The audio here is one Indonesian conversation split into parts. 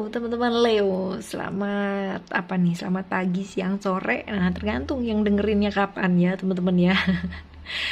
teman-teman Leo, selamat apa nih? Selamat pagi, siang, sore. Nah, tergantung yang dengerinnya kapan ya, teman-teman ya.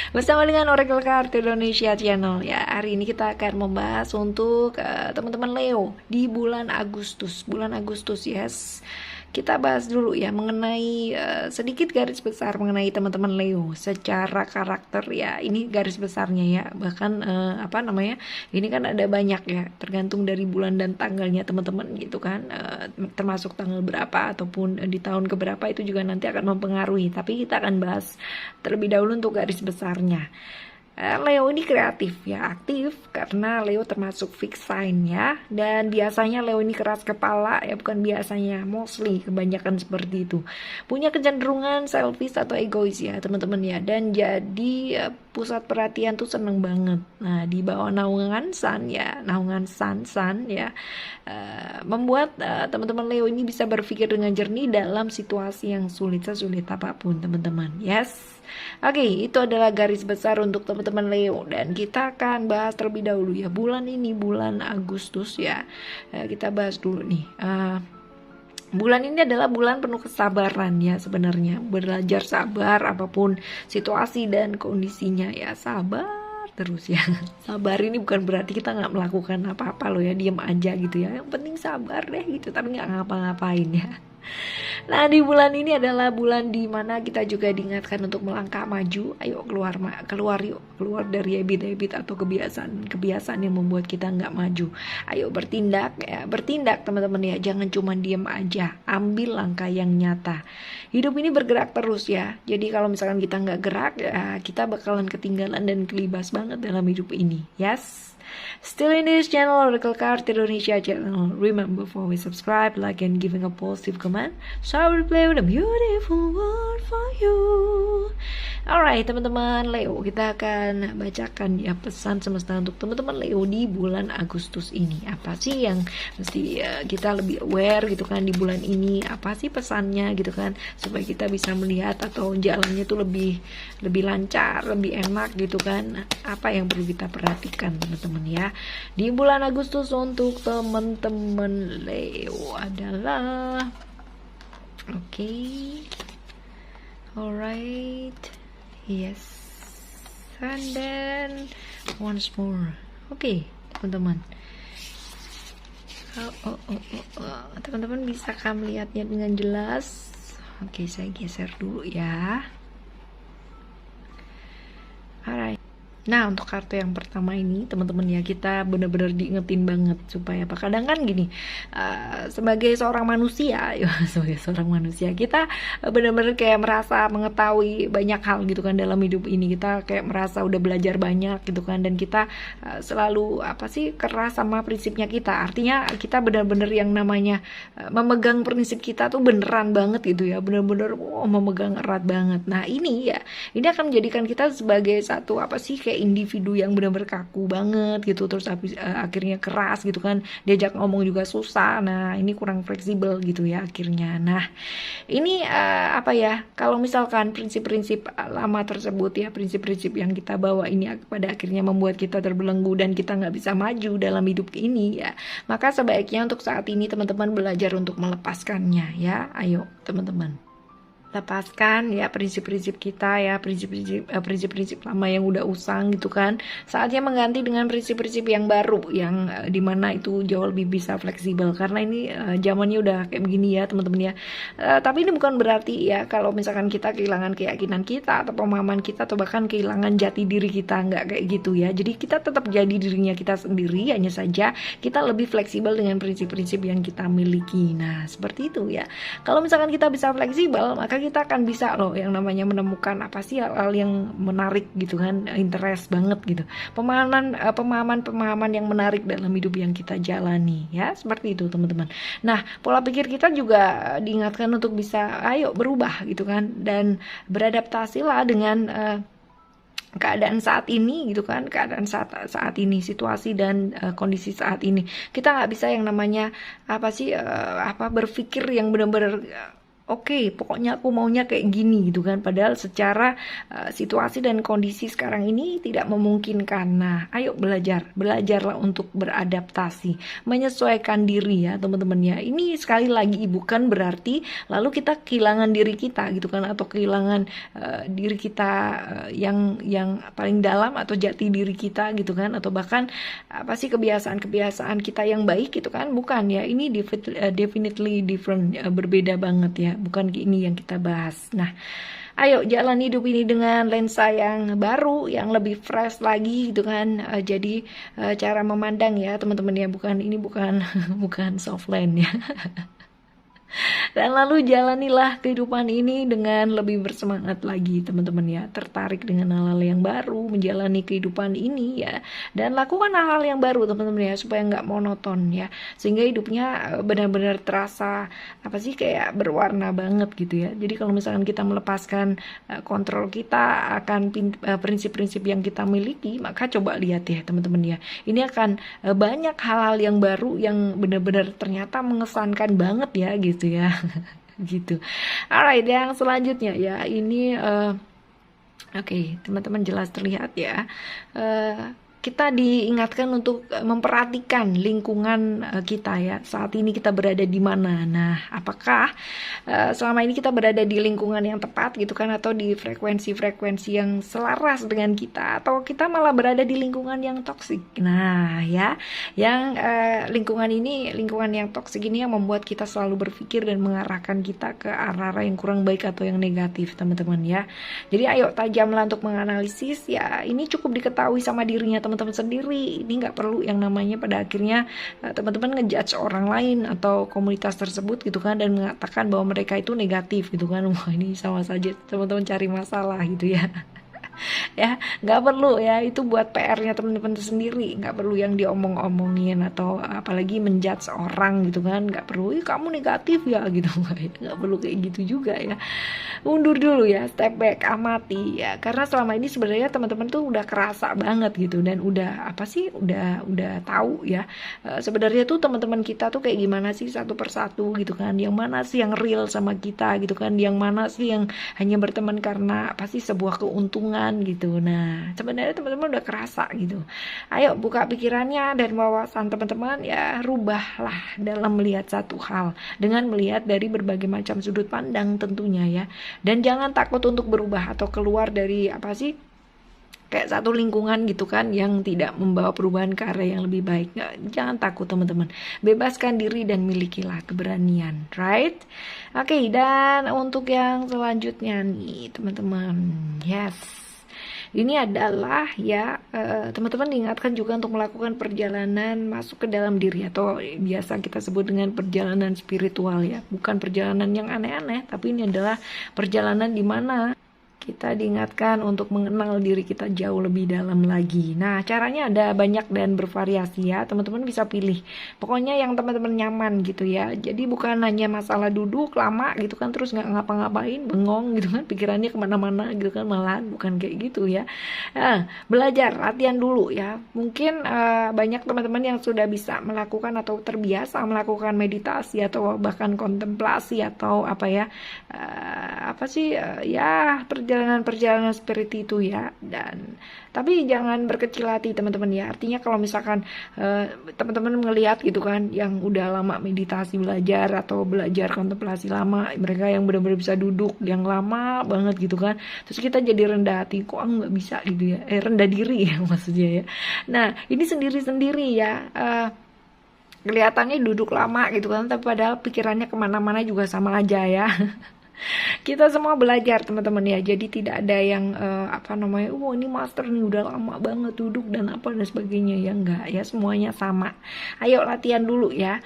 Bersama dengan Oracle Card Indonesia Channel ya. Hari ini kita akan membahas untuk teman-teman Leo di bulan Agustus. Bulan Agustus, yes. Kita bahas dulu ya mengenai sedikit garis besar mengenai teman-teman Leo secara karakter ya. Ini garis besarnya ya. Bahkan apa namanya? Ini kan ada banyak ya, tergantung dari bulan dan tanggalnya teman-teman gitu kan. Termasuk tanggal berapa ataupun di tahun keberapa itu juga nanti akan mempengaruhi. Tapi kita akan bahas terlebih dahulu untuk garis besarnya. Leo ini kreatif ya, aktif karena Leo termasuk fixed sign ya. Dan biasanya Leo ini keras kepala ya, bukan biasanya, mostly kebanyakan seperti itu. Punya kecenderungan selfish atau egois ya teman-teman ya. Dan jadi pusat perhatian tuh seneng banget. Nah, di bawah naungan Sun ya, naungan Sun ya, membuat teman-teman Leo ini bisa berpikir dengan jernih dalam situasi yang sulit, sesulit apapun teman-teman. Yes. Oke, itu adalah garis besar untuk teman-teman Leo dan kita akan bahas terlebih dahulu ya bulan ini, bulan Agustus ya. Kita bahas dulu nih. Bulan ini adalah bulan penuh kesabaran ya sebenarnya. Belajar sabar apapun situasi dan kondisinya ya, sabar terus ya. Sabar ini bukan berarti kita nggak melakukan apa-apa loh ya, diem aja gitu ya. Yang penting sabar deh gitu, tapi nggak ngapa-ngapain ya. Nah, di bulan ini adalah bulan di mana kita juga diingatkan untuk melangkah maju. Ayo keluar yuk, keluar dari habit-habit atau kebiasaan yang membuat kita nggak maju. Ayo bertindak ya, bertindak teman-teman ya. Jangan cuma diem aja, ambil langkah yang nyata. Hidup ini bergerak terus ya. Jadi kalau misalkan kita nggak gerak ya, kita bakalan ketinggalan dan kelibas banget dalam hidup ini. Yes. Still in this channel, Oracle Card Indonesia Channel. Remember for we subscribe, like, and giving a positive comment. So I will play with a beautiful word for you. Alright teman-teman Leo, kita akan bacakan ya pesan semesta untuk teman-teman Leo di bulan Agustus ini. Apa sih yang mesti kita lebih aware gitu kan di bulan ini? Apa sih pesannya gitu kan, supaya kita bisa melihat atau jalannya tuh lebih lancar, lebih enak gitu kan. Apa yang perlu kita perhatikan teman-teman ya di bulan Agustus untuk teman-teman Leo adalah alright, yes, and then once more. Teman-teman, teman-teman bisakah melihatnya dengan jelas? Saya geser dulu ya. Alright. Nah, untuk kartu yang pertama ini teman-teman ya, kita benar-benar diingetin banget supaya apa? Kadang kan gini, sebagai seorang manusia kita benar-benar kayak merasa mengetahui banyak hal gitu kan dalam hidup ini. Kita kayak merasa udah belajar banyak gitu kan, dan kita selalu keras sama prinsipnya kita. Artinya kita benar-benar yang namanya memegang prinsip kita tuh beneran banget gitu ya, benar-benar memegang erat banget. Nah, ini akan menjadikan kita sebagai satu kayak individu yang benar-benar kaku banget gitu, terus akhirnya keras gitu kan, diajak ngomong juga susah. Nah, ini kurang fleksibel gitu ya akhirnya. Nah, ini kalau misalkan prinsip-prinsip lama tersebut ya, prinsip-prinsip yang kita bawa ini pada akhirnya membuat kita terbelenggu dan kita nggak bisa maju dalam hidup ini ya, maka sebaiknya untuk saat ini teman-teman belajar untuk melepaskannya ya. Ayo teman-teman, lepaskan ya prinsip-prinsip kita ya, prinsip-prinsip lama yang udah usang gitu kan. Saatnya mengganti dengan prinsip-prinsip yang baru, yang dimana itu jauh lebih bisa fleksibel, karena ini zamannya udah kayak begini ya teman-teman ya. Tapi ini bukan berarti ya kalau misalkan kita kehilangan keyakinan kita atau pemahaman kita atau bahkan kehilangan jati diri kita, nggak kayak gitu ya. Jadi kita tetap jadi dirinya kita sendiri, hanya saja kita lebih fleksibel dengan prinsip-prinsip yang kita miliki. Nah, seperti itu ya. Kalau misalkan kita bisa fleksibel, maka kita akan bisa loh yang namanya menemukan hal-hal yang menarik gitu kan, interest banget gitu, pemahaman yang menarik dalam hidup yang kita jalani ya, seperti itu teman-teman. Nah, pola pikir kita juga diingatkan untuk bisa berubah gitu kan, dan beradaptasilah dengan keadaan saat ini gitu kan, keadaan saat ini, situasi dan kondisi saat ini. Kita nggak bisa yang namanya berpikir yang benar-benar oke, pokoknya aku maunya kayak gini gitu kan. Padahal secara situasi dan kondisi sekarang ini tidak memungkinkan. Nah, ayo belajarlah untuk beradaptasi, menyesuaikan diri ya teman-teman ya. Ini sekali lagi bukan berarti lalu kita kehilangan diri kita gitu kan, atau kehilangan diri kita yang paling dalam atau jati diri kita gitu kan, atau bahkan apa sih kebiasaan-kebiasaan kita yang baik gitu kan. Bukan ya, ini definitely different, berbeda banget ya, bukan ini yang kita bahas. Nah, ayo jalan hidup ini dengan lensa yang baru, yang lebih fresh lagi gitu kan. Jadi cara memandang ya teman-teman ya, bukan bukan softland ya. Dan lalu jalanilah kehidupan ini dengan lebih bersemangat lagi teman-teman ya. Tertarik dengan hal-hal yang baru, menjalani kehidupan ini ya. Dan lakukan hal-hal yang baru teman-teman ya, supaya nggak monoton ya. Sehingga hidupnya benar-benar terasa apa sih, kayak berwarna banget gitu ya. Jadi kalau misalkan kita melepaskan kontrol kita akan prinsip-prinsip yang kita miliki, maka coba lihat ya teman-teman ya. Ini akan banyak hal-hal yang baru yang benar-benar ternyata mengesankan banget ya gitu ya. Gitu. Alright, yang selanjutnya ya ini oke, teman-teman jelas terlihat ya. Kita diingatkan untuk memperhatikan lingkungan kita ya. Saat ini kita berada di mana? Nah, apakah selama ini kita berada di lingkungan yang tepat gitu kan, atau di frekuensi-frekuensi yang selaras dengan kita, atau kita malah berada di lingkungan yang toksik? Nah, ya, yang lingkungan yang toksik ini yang membuat kita selalu berpikir dan mengarahkan kita ke arah-arah yang kurang baik atau yang negatif, teman-teman ya. Jadi ayo tajamlah untuk menganalisis ya. Ini cukup diketahui sama dirinya teman-teman sendiri. Ini nggak perlu yang namanya pada akhirnya teman-teman ngejudge orang lain atau komunitas tersebut gitu kan, dan mengatakan bahwa mereka itu negatif gitu kan. Wah, ini sama saja teman-teman cari masalah gitu ya. Ya, nggak perlu ya, itu buat PR-nya teman-teman sendiri, nggak perlu yang diomong-omongin atau apalagi menjudge orang gitu kan. Nggak perlu, kamu negatif ya gitu. Nggak perlu kayak gitu juga ya. Mundur dulu ya, step back, amati ya, karena selama ini sebenarnya teman-teman tuh udah kerasa banget gitu, dan udah apa sih, udah tahu ya sebenarnya tuh teman-teman kita tuh kayak gimana sih satu persatu gitu kan. Yang mana sih yang real sama kita gitu kan, yang mana sih yang hanya berteman karena pasti sebuah keuntungan gitu. Nah, sebenarnya teman-teman udah kerasa gitu. Ayo buka pikirannya dan wawasan teman-teman ya, rubahlah dalam melihat satu hal dengan melihat dari berbagai macam sudut pandang tentunya ya. Dan jangan takut untuk berubah atau keluar dari apa sih, kayak satu lingkungan gitu kan yang tidak membawa perubahan ke arah yang lebih baik. Jangan takut teman-teman, bebaskan diri dan milikilah keberanian, right? Oke, dan untuk yang selanjutnya nih teman-teman, yes, ini adalah ya teman-teman diingatkan juga untuk melakukan perjalanan masuk ke dalam diri, atau biasa kita sebut dengan perjalanan spiritual ya. Bukan perjalanan yang aneh-aneh, tapi ini adalah perjalanan di mana kita diingatkan untuk mengenal diri kita jauh lebih dalam lagi. Nah, caranya ada banyak dan bervariasi ya. Teman-teman bisa pilih. Pokoknya yang teman-teman nyaman gitu ya. Jadi bukan hanya masalah duduk lama gitu kan, terus nggak ngapa-ngapain, bengong gitu kan, pikirannya kemana-mana gitu kan, malahan bukan kayak gitu ya. Nah, belajar, latihan dulu ya. Mungkin banyak teman-teman yang sudah bisa melakukan atau terbiasa melakukan meditasi atau bahkan kontemplasi atau apa ya, ya perjalanan seperti itu ya. Dan tapi jangan berkecil hati teman-teman ya. Artinya kalau misalkan teman-teman melihat gitu kan yang udah lama meditasi belajar atau belajar kontemplasi lama, mereka yang benar-benar bisa duduk yang lama banget gitu kan, terus kita jadi rendah hati, kok aku nggak bisa gitu ya, rendah diri ya maksudnya ya. Nah, ini sendiri-sendiri ya, kelihatannya duduk lama gitu kan, tapi padahal pikirannya kemana-mana juga sama aja ya. Kita semua belajar teman-teman ya, jadi tidak ada yang ini master nih udah lama banget duduk dan apa dan sebagainya ya, enggak ya, semuanya sama. Ayo latihan dulu ya,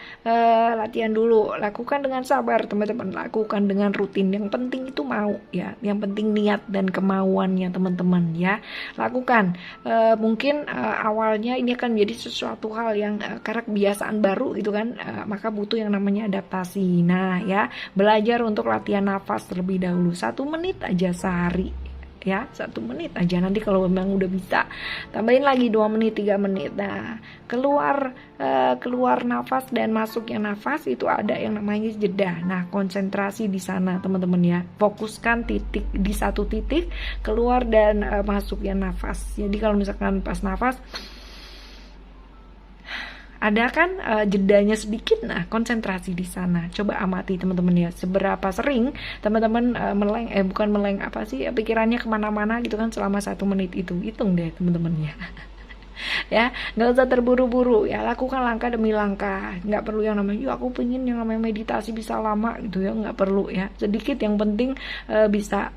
latihan dulu, lakukan dengan sabar teman-teman, lakukan dengan rutin. Yang penting itu mau ya, yang penting niat dan kemauannya teman-teman ya, lakukan. Mungkin awalnya ini akan menjadi sesuatu hal yang karena kebiasaan baru gitu kan, maka butuh yang namanya adaptasi. Nah ya, belajar untuk latihan nafas terlebih dahulu 1 menit aja sehari. ya, 1 menit aja. Nanti kalau memang udah bisa tambahin lagi 2 menit 3 menit. Nah, keluar nafas dan masuknya nafas itu ada yang namanya jeda. Nah, konsentrasi di sana teman-teman ya, fokuskan titik di satu titik, keluar dan masuknya nafas. Jadi kalau misalkan pas nafas ada kan jedanya sedikit, nah konsentrasi di sana. Coba amati teman-teman ya, seberapa sering teman-teman bukan meleng, apa sih, pikirannya kemana-mana gitu kan selama 1 menit itu. Hitung deh teman-teman ya. Ya, nggak usah terburu-buru ya, lakukan langkah demi langkah. Nggak perlu yang namanya, aku pengen yang namanya meditasi bisa lama gitu ya, nggak perlu ya. Sedikit yang penting bisa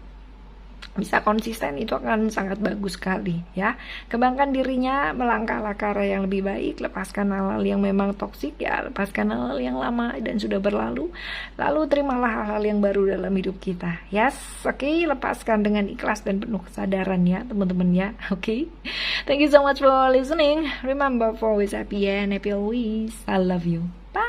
konsisten, itu akan sangat bagus sekali ya. Kembangkan dirinya, melangkahlah ke arah yang lebih baik, lepaskan hal-hal yang memang toksik ya, lepaskan hal-hal yang lama dan sudah berlalu, lalu terimalah hal-hal yang baru dalam hidup kita. Yes, oke, lepaskan dengan ikhlas dan penuh kesadaran ya teman-teman ya. Oke. Thank you so much for listening. Remember for always happy and happy always. I love you. Bye.